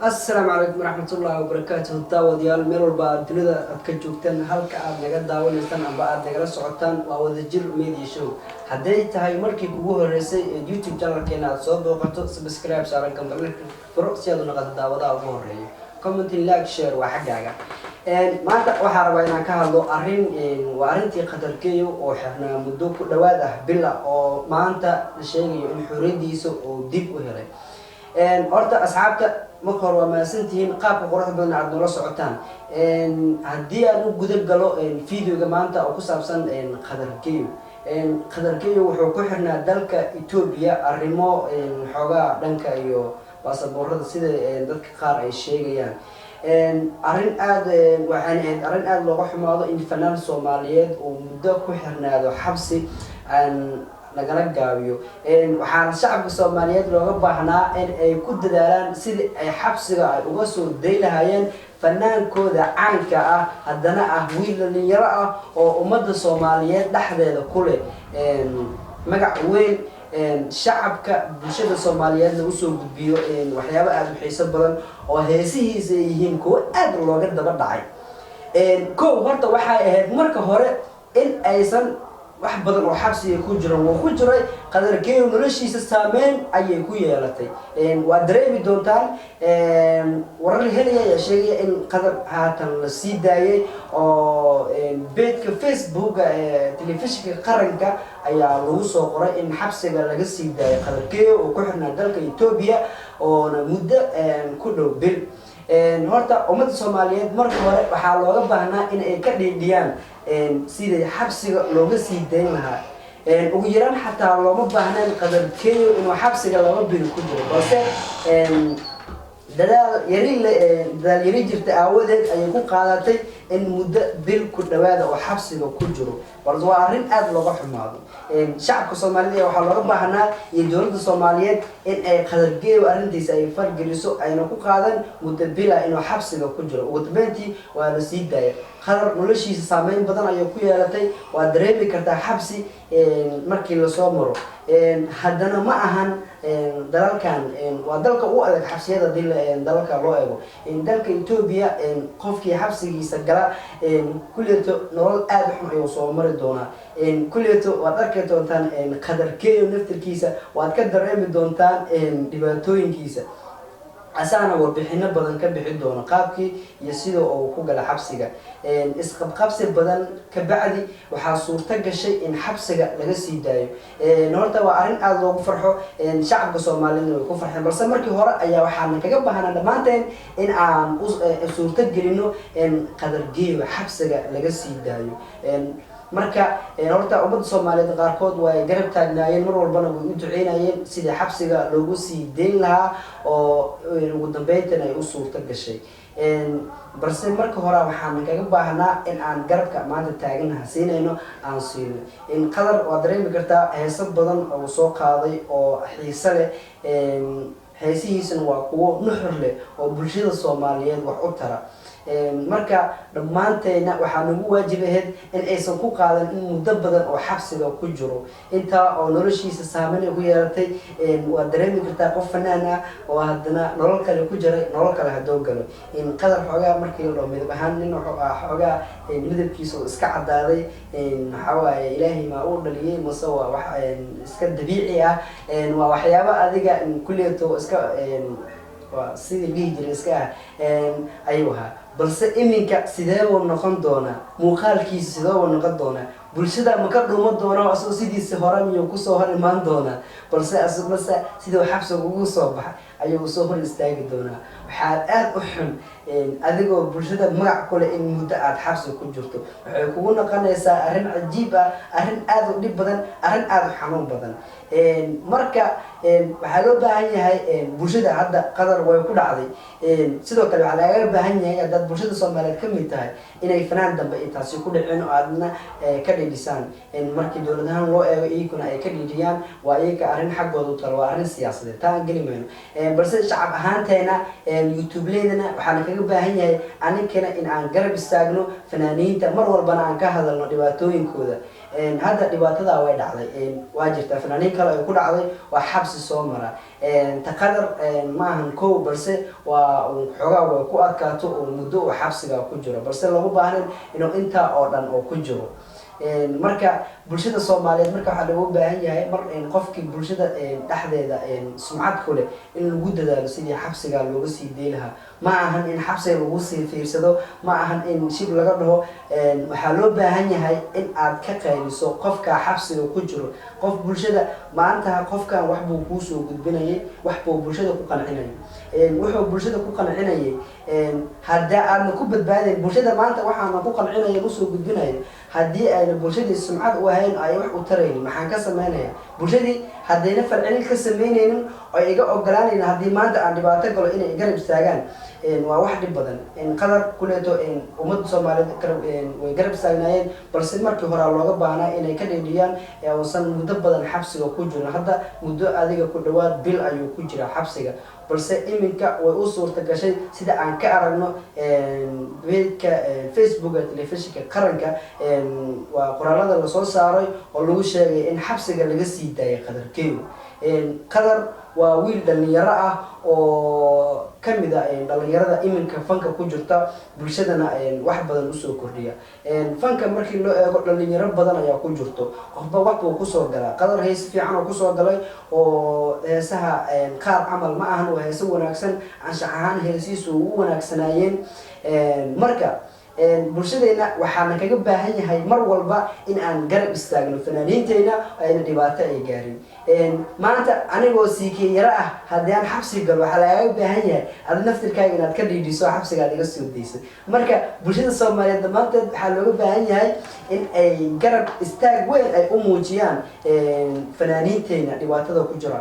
السلام عليكم ورحمة الله وبركاته. داوديال ميل والبا dunida aad ka joogtaan halka aad naga daawanaysaan amba aad nagala socotaan waa wadajir media show. Haday tahay markii ugu horeysay ee YouTube channelkeena aad soo booqato subscribe saaran kambalka furo si aad u noqoto daawadaha ugu horeeya. Comment like share waa xagaaga. maanta waxaan rabaa inaan ka hadlo arrintii qadarkeeyo oo xirnaa muddo ku dhawaad ah bila oo maanta la sheegayo in xorriyadiisa oo dib u helay. horta asxaabta marka hore waa maasantihiin qaabka quruxda badan aad nala socotaan. haddii aan u guda galo videoga maanta oo ku saabsan qadarkeeyo. qadarkeeyo wuxuu ku xirnaa dalka Ethiopia arrimo xoogaa dhanka iyo baasaboorada sida dadka qaar ay sheegayaan. arrin aad looga xumaado in fanaan Soomaaliyeed oo muddo ku xirnaado xabsi aan nagala gaabiyo. waxaana shacabka Soomaaliyeed looga baahnaa in ay ku dadaalaan sidii ay xabsiga ay uga soo day lahaayeen fanaankooda caanka ah haddana ah wiil dhalinyaro ah oo ummadda Soomaaliyeed dhexdeeda ku leh magac weyn. shacabka bulshada Soomaaliyeed lagu soo gudbiyo waxyaabo aad u xiiso badan oo heesihiisa yihiin kuwa aad looga daba dhacay. horta waxay ahayd marka hore in aysan wax badan oo xabsiga ku jiro oo ku jiray qadarkeeyo noloshiisa saameyn ayay ku yeelatay. waa dareemi doontaan warar helaya sheegaya in qadar haatan la sii daayay oo beedka Facebook telefishinka qaranka ayaa lagu soo qoray in xabsiga laga sii daayay qadarkeeyo oo ku xirnaa dalka Ethiopia oo muddo ku dhow bil. horta ummadda Soomaaliyeed marka hore waxaa looga baahnaa in ay ka dhiidhiyaan sidii xabsiga looga sii dayn lahaa. ugu yaraan xataa looma baahnaan qadarkeeyo inuu xabsiga laba bil ku jiro balse dadaal yari jirta aawadeed ayay ku qaadatay in muddo bil ku dhawaada oo xabsiga ku jiro. balse waa arrin aad looga xumaado. shacabka Soomaaliyeed waxaa looga baahnaa iyo dowladda Soomaaliyeed in ay qadarkeeyo arrintiisa ay fargeliso ayna ku qaadan muddo bila inuu xabsiga ku jiro. ugu dambeyntii waa la sii daayay. qadar noloshiisa saameyn badan ayay ku yeelatay. waa dareemi kartaa xabsi markii la soo maro. haddana ma ahan dalalkan waa dalka ugu adag xabsiyada dalalka loo eego. dalka Ethiopia qofkii xabsigiisa gala kulleeto nolol aad u xun ayuu soo mari doonaa. kulleeto waad arki doontaan qadarkeeyo naftirkiisa waad ka dareemi doontaan dhibaatooyinkiisa. asaana warbixino badan ka bixi doona qaabkii iyo sida uu ku gala xabsiga. isqabqabsi badan ka bacdi waxaa suurta gashay in xabsiga laga sii daayo. horta waa arrin aad loogu farxo. shacabka Soomaaliyeed way ku farxeen balse markii hore ayaa waxaan kaga baahnaa dhammaanteen in aan suurta gelino qadarkeeyo xabsiga laga sii daayo. marka horta ummadda Soomaaliyeed qaarkood way garab taagnaayeen mar walbana way u duceynayeen sidii xabsiga loogu sii deyn lahaa oo ugu dambeyntina ay u suurta gashay. balse marka hore waxaan kaga baahnaa in aan garabka maanta taaganaha siinayno aan siino. qadar waa dareemi kartaa heeso badan oo soo qaaday oo xiiso leh. heesihiisana waa kuwo nuxur leh oo bulshada Soomaaliyeed wax u tara. marka dhammaanteena waxaa nagu waajib ahayd in aysan ku qaadan in muddo badan oo xabsiga ku jiro intaa oo noloshiisa saameyn ku yeelatay. waa dareemi kartaa qof fanaan ah oo haddana nolol kale ku jiray nolol kale hadoo galo. qadar xoogaa markii loo midab ahaan nin xoogaa midabkiisa iska cadaaday. maxaa waaye ilaahay ma uu dhaliyay mase waa wax iska dabiici ah. waa waxyaabo adiga kulleeto iska waa sidii dhihi jiray iska ayuu ahaa. balse iminka sidee uu noqon doonaa muuqaalkiisa sidee uu noqon doonaa bulshada ma ka dhuumo doona asoo sidiisa hore miyuu ku soo hor imaan doonaa balse asagna sidoo xabsiga ugu soo baxay ayuu soo hor istaagi doonaa. waxaad aad u xun adigoo bulshada magac ku leh in muddo aad xabsi ku jirto. waxay kugu noqonaysaa arrin cajiib ah, arrin aad u dhib badan, arrin aad u xanuun badan. marka waxaa loo baahan yahay bulshada hadda qadar way ku dhacday. sidoo kale waxaa lagaga baahan yahay haddaad bulshada Soomaaliyeed ka mid tahay inay fanaan dambe intaasi ku dhicin oo aadna ka dhidhisaan. markii dowladahan loo eego iyaguna ay ka dhidhiyaan waa iyaga arrin xaggooda u talo waa arrin siyaasadeed taan geli mayno. balse shacab ahaanteena youtube leedana waxaan kaga baahan yahay aninkana in aan garab istaagno fanaaniinta mar walbana aan ka hadalno dhibaatooyinkooda hadda dhibaatada way dhacday waa jirta fanaaniin kale ay ku dhacday waa xabsi soo mara taqadar maahan kow balse waa xogaa way ku adkaato oo muddo oo xabsiga ku jiro balse lama baahnin inuu intaa oo dhan oo ku jiro marka bulshada Soomaaliyeed marka waxa loo baahan yahay mar qofkii bulshada dhaxdeeda sumcad ku leh in lagu dadaalo sidii xabsiga looga sii deelaha ma ahan in xabsiga lagu sii fiirsado ma ahan in shib laga dhaho waxa loo baahan yahay in aad ka qayliso qofka xabsiga ku jiro qof bulshada maanta qofkan wax buu ku soo gudbinayay wax buu bulshada ku qancinayay wuxuu bulshada ku qancinayay hadda aad ku badbaadeen bulshada maanta waxaan ku qancinayay u soo gudbinayay haddii ay bulshada sumcad u ahayn ay wax u tareen maxaan ka sameeynaa bulshadii haddayna farcilin ka sameynaynin oo iga ogolaanayna haddii maanta aan dhibaato galo inay garab istaagaan waa wax dhib badan qadar kuleeto ummadda Soomaaliyeed way garab istaagnaayeen balse markii hore looga baahnaa inay ka dheedhiyaan uusan muddo badan xabsiga ku jirin hadda muddo adiga ku dhawaad bil ayuu ku jira xabsiga balse iminka way u suurta gashay sida aan ka aragno beedka Facebook telefishinka qaranka waa qoraalada la soo saaray oo lagu sheegay in xabsiga laga sii daayay qadarkeedu qadar waa wiil dhalinyaro ah oo kamida dhalinyarada iminka fanka ku jirta bulshadana wax badan u soo kordhiya fanka markii loo eego dhalinyaro badan ayaa ku jirto qofba wax uu ku soo galaa qadar hees fiican oo ku soo galay oo heesaha qaar amal ma ahan oo heeso wanaagsan anshax ahaan heesiisu ugu wanaagsanaayeen marka bulshadeena waxaan kaga baahan yahay mar walba in aan garab istaagno fanaaniinteena ayna dhibaato ay gaarin maanta anigoo siikay yara ah haddii aan xabsi galo waxa laga baahan yahay ad naftirkaaga inaad ka dhiidhiso xabsiga laga soo deyso marka bulshada Soomaaliyeed dhammaanteed waxaa looga baahan yahay in ay garab istaag weyn ay u muujiyaan fanaaniinteena dhibaatada ku jira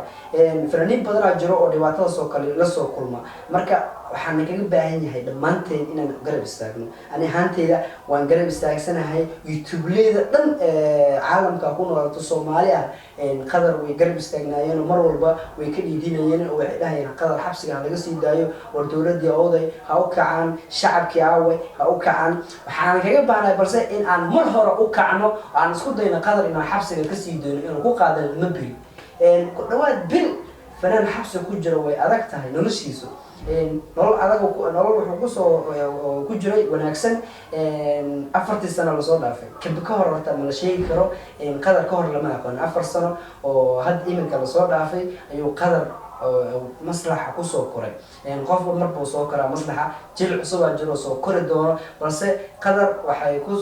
fanaaniin badan jiro oo dhibaatada soo kale la soo kulma marka waxaan kaga baahan yahay dhammaanteen inaan garab istaagno ani ahaanteyda waan garab istaagsanahay youtube-leeda dhan caalamka ku noolaato Soomaaliya qadar way garab istaagnaayeen mar walba way ka dhiidinayeen oo waxay dhahayeen qadar xabsiga laga sii daayo war dawladda awday ha u kacaan shacabkii aaway ha u kacaan waxaan kaga baahanahay balse in aan mar hore u kacno aan isku dayno qadar inaan xabsiga ka sii dayno inuu ku qaadan ma bil ku dhawaad bil fanaan xabsi ku jira way adag tahay noloshiisu nolol adag nolol wuxuu ku soo ku jiray wanaagsan 4 sano la soo dhaafay kadib ka hor horta ma la sheegi karo qadar ka hor lama aqoon 4 sano oo had iminka la soo dhaafay ayuu qadar maslaxa ku soo koray qof markuu soo koraa maslaxa jil cusub jiro soo kori doono balse qadar waxay ku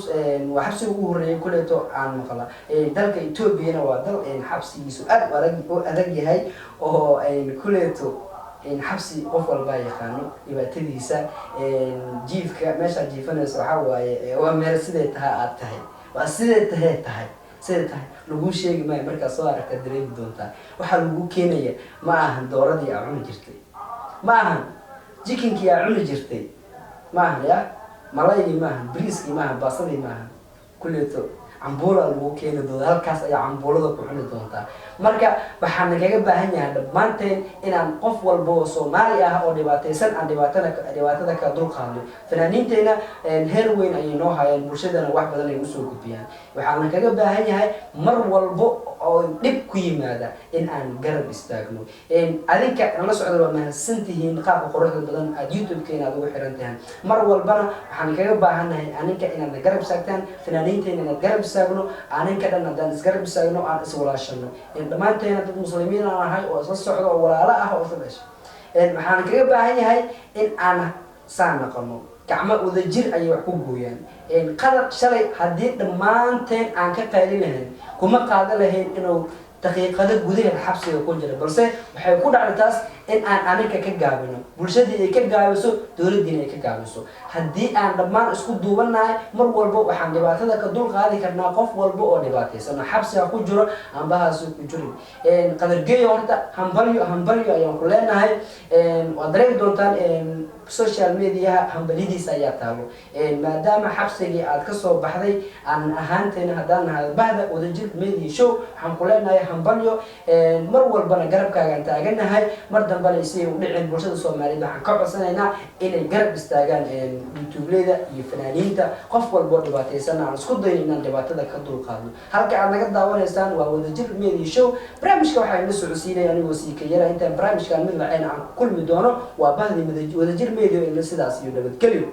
xabsi ugu horeeyay kuleeto aan maqla dalka Ethiopia waa dal xabsigiisu adag yahay oo kuleeto xabsi qof walba yaqaano dhibaatadiisa jiifka meesha jiifanayso waxa waaye waa meel sidee tahay aad tahay waa sidee tahay lagu sheegi maayo marka soo aragta dareemi doonta waxa lagu keenaya ma ahan dooradii aan cuni jirtay ma ahan chicken-kii aan cuni jirtay ma ahan ya malaygii ma ahan briiskii ma ahan baasadii ma ahan kulleeto cambuula lagu keeni doona halkaas ayaa cambuulada ku cuni doonta marka waxaan kaga baahan yahay dhammaanteen inaan qof walba oo Soomaali ah oo dhibaataysan aan dhibaatada ka dul qaadno fanaaniinteena heer weyn ay noo hayaan bulshadana wax badan ay u soo gudbiyaan waxaan kaga baahan yahay mar walba oo dib ku yimaada in aan garab istaagno adinka la socdo waa mahadsantihiin qaabka quruxda badan aad YouTube-keena ugu xiran tahay mar walbana waxaan kaga baahanahay aninka inaad garab istaagtaan fanaaniinteena inaad garab istaagno aninka dhan hadaan isgarab istaagno aan iswalaashano dhammaanteena dad muslimiin aan ahay oo isla socdo oo walaalo ah oo isla dhashay waxaan kaga baahan yahay in aan saan noqono gacmo wada jir ay wax ku gooyaan qadar shalay haddii dhammaanteen aan ka qaylinayn kuma qaadan lahayn inuu daqiiqado gudaheed xabsiga ku jira balse waxay ku dhacday taas in aan aninka ka gaabino bulshadii ay ka gaabiso dawladdiina ay ka gaabiso haddii aan dhammaan isku duubanahay mar walba waxaan dhibaatada ka dul qaadi karnaa qof walba oo dhibaataysan xabsiga ku jiro ambahaas ku jirin qadargeeyo horta hambalyo ayaan ku leenahay waa dareemi doontaan social media hambalidiisa ayaa taalo maadaama xabsigii aad ka soo baxday aan ahaanteena haddaan nahay bahda wadajir media show waxaan ku leenahay hambalyo mar walbana garabkaagaan taaganahay mar dambana si u dhicin bulshada Soomaaliyeed waxaan ka codsanaynaa inay garab istaagaan YouTube-leyda iyo fanaaniinta qof walba dhibaataysan aan isku dayo inaan dhibaatada ka dulqaadno halka aad naga daawanaysaan waa Wadajir Media Show barnaamijka waxaa ina socodsiinaya anigoo sii ka yara inta barnaamijkan mid laceen aan kulmi doono waa bahdi Wadajir Media in sidaas iyo nabadgelyo